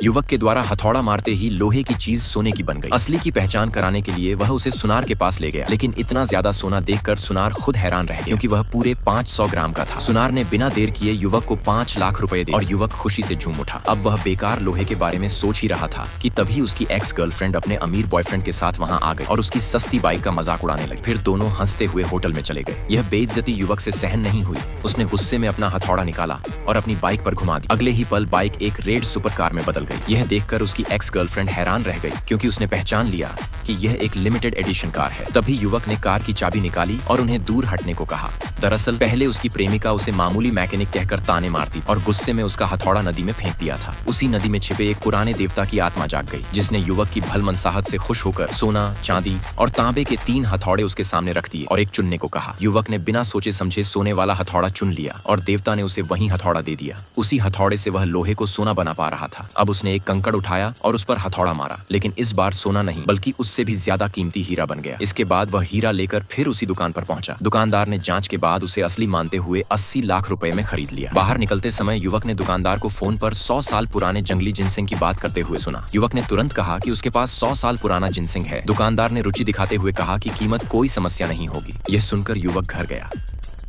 युवक के द्वारा हथौड़ा मारते ही लोहे की चीज सोने की बन गई। असली की पहचान कराने के लिए वह उसे सुनार के पास ले गया, लेकिन इतना ज्यादा सोना देखकर सुनार खुद हैरान रह गया, क्योंकि वह पूरे 500 ग्राम का था। सुनार ने बिना देर किए युवक को 5 लाख रुपए दिए और युवक खुशी से झूम उठा। अब वह बेकार लोहे के बारे में सोच ही रहा था कि तभी उसकी एक्स गर्लफ्रेंड अपने अमीर बॉयफ्रेंड के साथ वहां आ गई और उसकी सस्ती बाइक का मजाक उड़ाने लगी। फिर दोनों हंसते हुए होटल में चले गए। यह बेइज्जती युवक से सहन नहीं हुई। उसने गुस्से में अपना हथौड़ा निकाला और अपनी बाइक पर घुमा दी। अगले ही पल बाइक एक रेड सुपर कार में बदल गई। यह देखकर उसकी एक्स गर्लफ्रेंड हैरान रह गई, क्योंकि उसने पहचान लिया कि यह एक लिमिटेड एडिशन कार है। तभी युवक ने कार की चाबी निकाली और उन्हें दूर हटने को कहा। दरअसल पहले उसकी प्रेमिका उसे मामूली मैकेनिक कहकर ताने मारती और गुस्से में उसका हथौड़ा नदी में फेंक दिया था। उसी नदी में छिपे एक पुराने देवता की आत्मा जाग गई, जिसने युवक की भलमनसाहत से खुश होकर सोना, चांदी और तांबे के 3 हथौड़े उसके सामने रख दिए और एक चुनने को कहा। युवक ने बिना सोचे समझे सोने वाला हथौड़ा चुन लिया और देवता ने उसे वही हथौड़ा दे दिया। उसी हथौड़े से वह लोहे को सोना बना पा रहा था। अब उसने एक कंकड़ उठाया और उस पर हथौड़ा मारा, लेकिन इस बार सोना नहीं बल्कि उससे भी ज्यादा कीमती हीरा बन गया। इसके बाद वह हीरा लेकर फिर उसी दुकान पर पहुंचा। दुकानदार ने जांच के बाद उसे असली मानते हुए 80 लाख रुपए में खरीद लिया। बाहर निकलते समय युवक ने दुकानदार को फोन पर 100 साल पुराने जंगली जिनसिंग की बात करते हुए सुना। युवक ने तुरंत कहा कि उसके पास 100 साल पुराना जिनसिंग है। दुकानदार ने रुचि दिखाते हुए कहा कि कीमत कोई समस्या नहीं होगी। यह सुनकर युवक घर गया,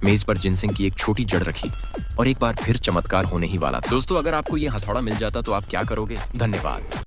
मेज पर जिनसिंग की एक छोटी जड़ रखी और एक बार फिर चमत्कार होने ही वाला था। दोस्तों, अगर आपको यह हथौड़ा मिल जाता तो आप क्या करोगे? धन्यवाद।